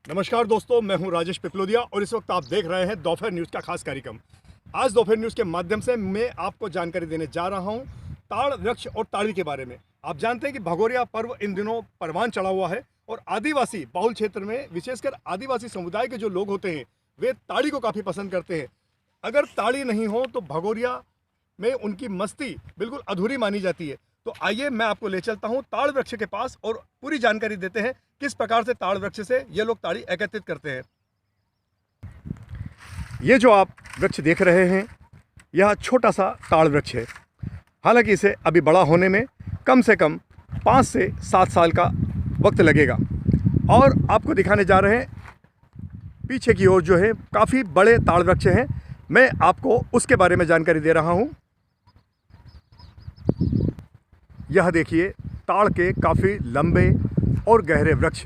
नमस्कार दोस्तों, मैं हूं राजेश पिपलोदिया और इस वक्त आप देख रहे हैं दोपहर न्यूज़ का खास कार्यक्रम। आज दोपहर न्यूज़ के माध्यम से मैं आपको जानकारी देने जा रहा हूं ताड़ वृक्ष और ताड़ी के बारे में। आप जानते हैं कि भगोरिया पर्व इन दिनों परवान चढ़ा हुआ है और आदिवासी बहुल क्षेत्र में विशेषकर आदिवासी समुदाय के जो लोग होते हैं वे ताड़ी को काफ़ी पसंद करते हैं। अगर ताड़ी नहीं हो तो भगोरिया में उनकी मस्ती बिल्कुल अधूरी मानी जाती है। तो आइए मैं आपको ले चलता हूं ताड़ वृक्ष के पास और पूरी जानकारी देते हैं किस प्रकार से ताड़ वृक्ष से ये लोग ताड़ी एकत्रित करते हैं। ये जो आप वृक्ष देख रहे हैं यह छोटा सा ताड़ वृक्ष है। हालांकि इसे अभी बड़ा होने में कम से कम 5 से 7 साल का वक्त लगेगा। और आपको दिखाने जा रहे हैं पीछे की ओर जो है काफ़ी बड़े ताड़ वृक्ष हैं। मैं आपको उसके बारे में जानकारी दे रहा हूँ। यह देखिए ताड़ के काफ़ी लंबे और गहरे वृक्ष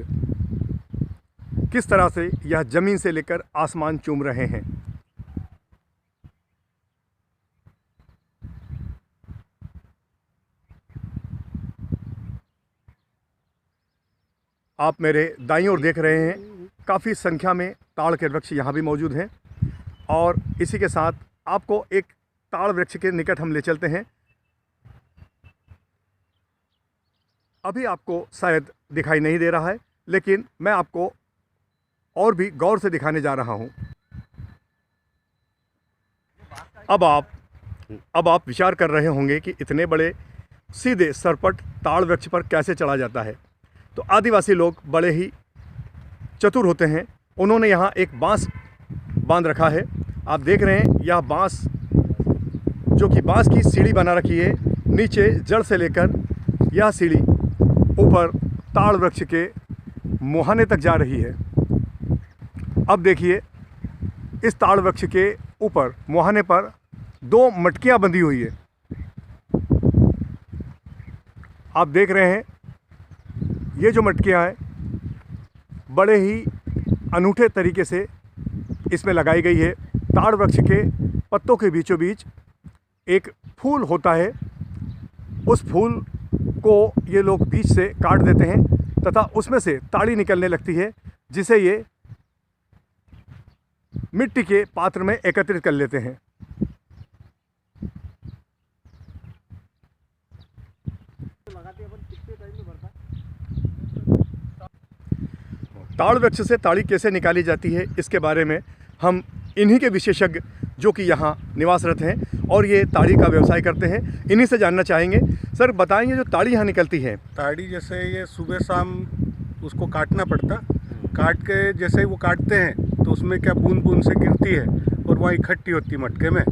किस तरह से यह जमीन से लेकर आसमान चूम रहे हैं। आप मेरे दाईं ओर देख रहे हैं काफ़ी संख्या में ताड़ के वृक्ष यहाँ भी मौजूद हैं। और इसी के साथ आपको एक ताड़ वृक्ष के निकट हम ले चलते हैं। अभी आपको शायद दिखाई नहीं दे रहा है, लेकिन मैं आपको और भी गौर से दिखाने जा रहा हूं। अब आप विचार कर रहे होंगे कि इतने बड़े सीधे सरपट ताड़ वृक्ष पर कैसे चढ़ा जाता है। तो आदिवासी लोग बड़े ही चतुर होते हैं। उन्होंने यहाँ एक बांस बांध रखा है। आप देख रहे हैं यह बांस जो कि बांस की सीढ़ी बना रखी है। नीचे जड़ से लेकर यह सीढ़ी ऊपर ताड़ वृक्ष के मुहाने तक जा रही है। अब देखिए इस ताड़ वृक्ष के ऊपर मुहाने पर 2 मटकियां बंधी हुई है। आप देख रहे हैं ये जो मटकियां हैं बड़े ही अनूठे तरीके से इसमें लगाई गई है। ताड़ वृक्ष के पत्तों के बीचों बीच एक फूल होता है। उस फूल को ये लोग बीच से काट देते हैं तथा उसमें से ताड़ी निकलने लगती है, जिसे ये मिट्टी के पात्र में एकत्रित कर लेते हैं। ताड़ वृक्ष से ताड़ी कैसे निकाली जाती है इसके बारे में हम इन्हीं के विशेषज्ञ जो कि यहाँ निवासरत हैं और ये ताड़ी का व्यवसाय करते हैं, इन्हीं से जानना चाहेंगे। सर बताएंगे जो ताड़ी यहाँ निकलती है। ताड़ी जैसे ये सुबह शाम उसको काटना पड़ता, काट के जैसे ही वो काटते हैं तो उसमें क्या बूंद बूंद से गिरती है और वहाँ इकट्ठी होती है मटके में।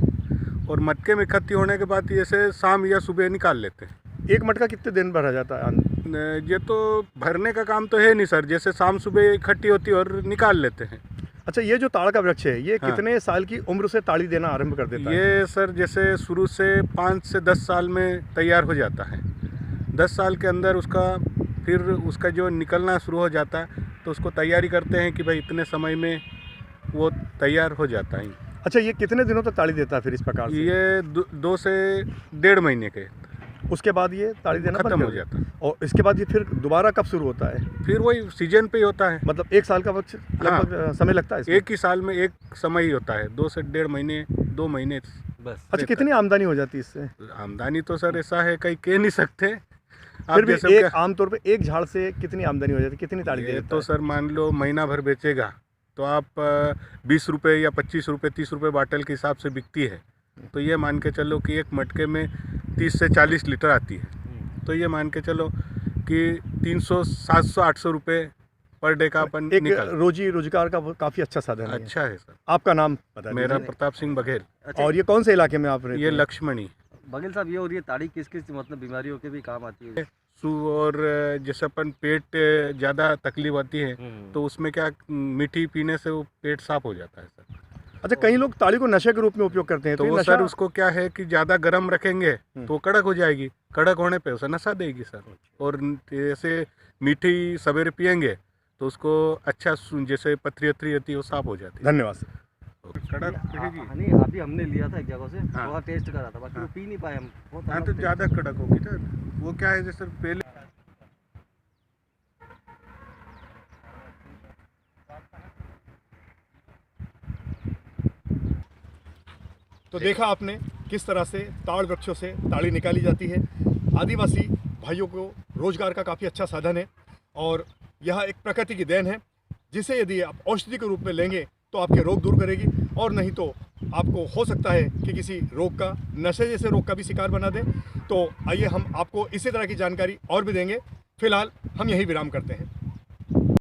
और मटके में इकट्ठी होने के बाद जैसे शाम या सुबह निकाल लेते हैं। एक मटका कितने दिन भरा जाता है? ये तो भरने का काम तो है नहीं सर, जैसे शाम सुबह इकट्ठी होती है और निकाल लेते हैं। अच्छा, ये जो ताड़ का वृक्ष है ये हाँ। कितने साल की उम्र से ताड़ी देना आरंभ कर देता है? ये सर जैसे शुरू से 5 से 10 साल में तैयार हो जाता है। 10 साल के अंदर उसका जो निकलना शुरू हो जाता है तो उसको तैयारी करते हैं कि भाई इतने समय में वो तैयार हो जाता है। अच्छा, ये कितने दिनों तक ताड़ी देता है फिर इस प्रकार से? ये 2 से 1.5 महीने के उसके बाद ये ताड़ी देना खत्म बंद हो कर जाता है। और इसके बाद ये फिर दोबारा कब शुरू होता है? फिर वही सीजन पे ही होता है। मतलब 1 साल का वक्त लगभग समय लगता है इसमें? एक ही साल में एक समय ही होता है, 2 से 1.5 महीने 2 महीने बस। अच्छा, कितनी आमदनी हो जाती है इससे? आमदनी तो सर ऐसा है कहीं कह नहीं सकते। फिर भी एक आमतौर पे एक झाड़ से कितनी आमदनी हो जाती है, कितनी ताड़ी दे देता तो है? सर मान लो महीना भर बेचेगा तो आप 20 रुपये या 25 रुपये 30 रुपये बाटल के हिसाब से बिकती है। तो ये मान के चलो कि एक मटके में 30 से 40 लीटर आती है। तो ये मान के चलो कि 300 700 800 रुपये पर डे का अपन एक निकाल। रोजी रोजगार का काफ़ी अच्छा साधन है। अच्छा है सर। आपका नाम बता मेरा दीजिए। प्रताप सिंह बघेल। और ये कौन से इलाके में आप रहते ये हैं? लक्ष्मणी बघेल साहब, ये और ये ताड़ी किस किस मतलब बीमारियों के भी काम आती है? और जैसे अपन पेट ज़्यादा तकलीफ होती है तो उसमें क्या मीठी पीने से वो पेट साफ हो जाता है सर। अच्छा, कई लोग ताड़ी को नशे के रूप में उपयोग करते हैं, तो ये वो नशा सर उसको क्या है कि ज़्यादा गर्म रखेंगे तो कड़क हो जाएगी, कड़क होने पे उसे नशा देगी सर। और जैसे मीठी सवेरे पियेंगे तो उसको अच्छा जैसे पथरी वथरी होती है वो साफ हो जाती है। धन्यवाद सर। कड़क रहेगी। हनी अभी हमने लिया था एक जगह से, हाँ। थोड़ा टेस्ट करा था, बाकी वो पी नहीं पाए हम। बहुत हाँ अलग तो टेस्ट। ज़्यादा कड़क होगी सर। वो क्या है जैसे पहले तो देखा आपने किस तरह से ताड़ वृक्षों से ताड़ी निकाली जाती है। आदिवासी भाइयों को रोजगार का काफ़ी अच्छा साधन है और यह एक प्रकृति की देन है, जिसे यदि आप औषधि के रूप में लेंगे तो आपके रोग दूर करेगी, और नहीं तो आपको हो सकता है कि किसी रोग का, नशे जैसे रोग का भी शिकार बना दे। तो आइए हम आपको इसी तरह की जानकारी और भी देंगे। फिलहाल हम यही विराम करते हैं।